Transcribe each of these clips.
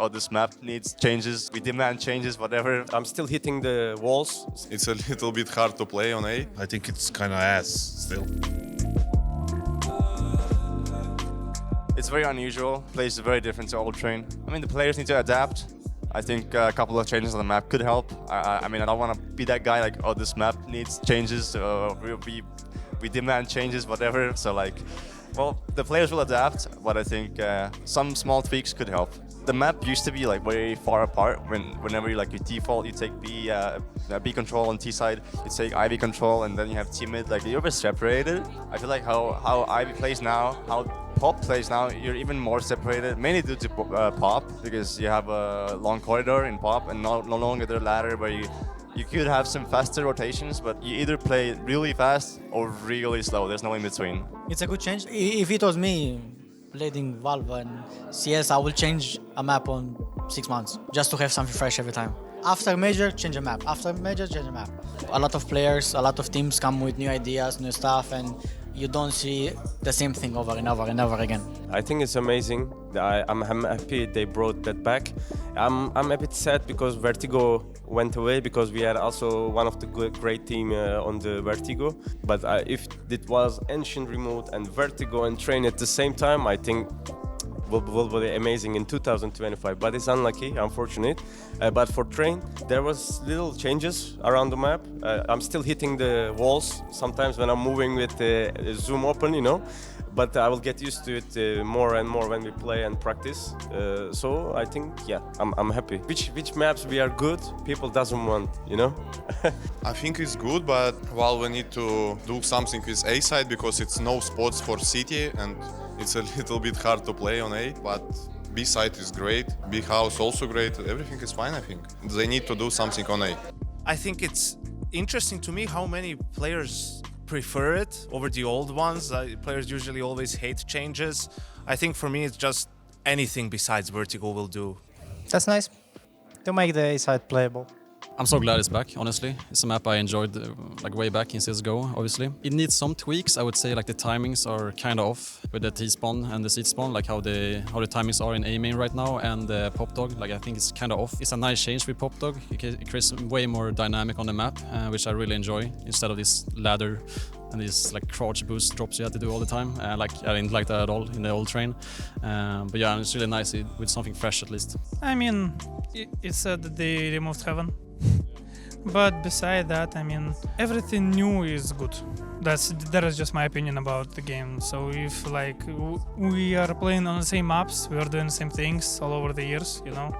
oh, this map needs changes, we demand changes, whatever. I'm still hitting the walls. It's a little bit hard to play on A. I think it's kind of ass still. It's very unusual. Plays very different to Old Train. I mean, the players need to adapt. I think a couple of changes on the map could help. I mean, I don't want to be that guy like, oh, this map needs changes, we demand changes, whatever. So like, well, the players will adapt, but I think some small tweaks could help. The map used to be like very far apart. Whenever you like you default, you take B control on T side, you take Ivy control, and then you have T mid. Like you're very separated. I feel like how Ivy plays now, how Pop plays now, you're even more separated. Mainly due to Pop, because you have a long corridor in Pop, and no longer the ladder where you could have some faster rotations, but you either play really fast or really slow. There's no in between. It's a good change. If it was me leading Valve and CS, I will change a map on 6 months just to have something fresh every time. After major, change a map. After major, change a map. A lot of players, a lot of teams come with new ideas, new stuff, and you don't see the same thing over and over and over again. I think it's amazing. I'm happy they brought that back. I'm a bit sad because Vertigo went away, because we had also one of the great team on the Vertigo. But if it was Ancient Remote and Vertigo and Train at the same time, I think will be amazing in 2025. But it's unlucky, unfortunate. But for Train, there was little changes around the map. I'm still hitting the walls sometimes when I'm moving with the zoom open, you know. But I will get used to it more and more when we play and practice. So I think, yeah, I'm happy. Which maps we are good, people doesn't want, you know? I think it's good, but well, we need to do something with A side because it's no spots for City and it's a little bit hard to play on A. But B side is great, B house also great. Everything is fine, I think. They need to do something on A. I think it's interesting to me how many players prefer it over the old ones. Players usually always hate changes. I think for me it's just anything besides Vertigo will do. That's nice to make the A side playable. I'm so glad it's back, honestly. It's a map I enjoyed like way back in CSGO, obviously. It needs some tweaks. I would say like the timings are kind of off with the T-spawn and the C-spawn, like how the timings are in A main right now, and the Pop Dog, like I think it's kind of off. It's a nice change with Pop Dog. It creates way more dynamic on the map, which I really enjoy, instead of this ladder and these like crouch boost drops you had to do all the time. Like I didn't like that at all in the old Train. But yeah, it's really nice with something fresh at least. I mean, it's sad that they removed Heaven. But beside that, I mean, everything new is good. That is just my opinion about the game. So if like we are playing on the same maps, we are doing the same things all over the years, you know.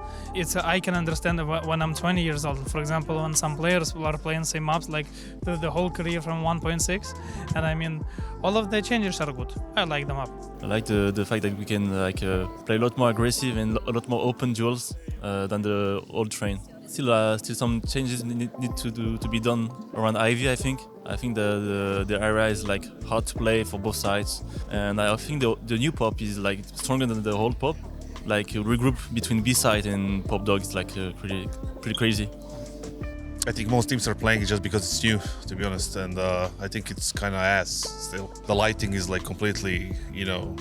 I can understand when I'm 20 years old. For example, when some players are playing same maps like the whole career from 1.6, and I mean, all of the changes are good. I like the map. I like the fact that we can play a lot more aggressive and a lot more open duels than the old Train. Still some changes need to be done around Ivy, I think. I think the area is like hard to play for both sides, and I think the new Pop is like stronger than the old Pop. Like regroup between B side and Pop Dog is like pretty crazy. I think most teams are playing it just because it's new, to be honest, and I think it's kind of ass still. The lighting is like completely, you know,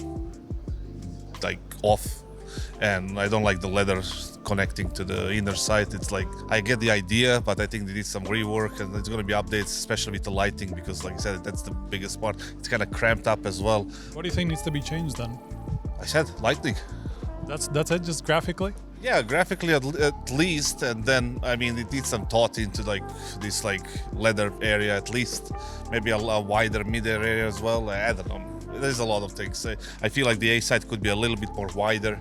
like off, and I don't like the leather connecting to the inner side. It's like, I get the idea, but I think they need some rework, and there's going to be updates, especially with the lighting, because like I said, that's the biggest part. It's kind of cramped up as well. What do you think needs to be changed then? I said lighting. That's it, just graphically? Yeah, graphically at least, and then I mean it needs some thought into like this like leather area at least, maybe a wider mid-air area as well. I don't know. There's a lot of things. I feel like the A side could be a little bit more wider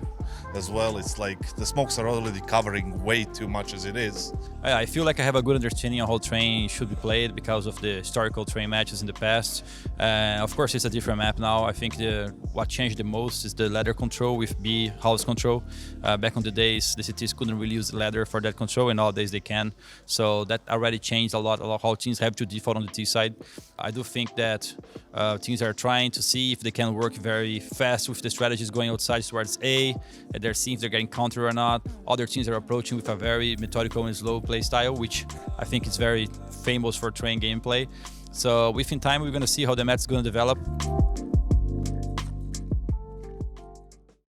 as well. It's like the smokes are already covering way too much as it is. I feel like I have a good understanding of how Train should be played because of the historical Train matches in the past. Of course, it's a different map now. I think what changed the most is the ladder control with B house control. Back on the days, the cities couldn't really use the ladder for that control, and nowadays they can. So that already changed a lot how teams have to default on the T side. I do think that teams are trying to see if they can work very fast with the strategies going outside towards A. They're seeing if they're getting counter or not. Other teams are approaching with a very methodical and slow play style, which I think is very famous for Train gameplay. So within time, we're going to see how the mat's going to develop.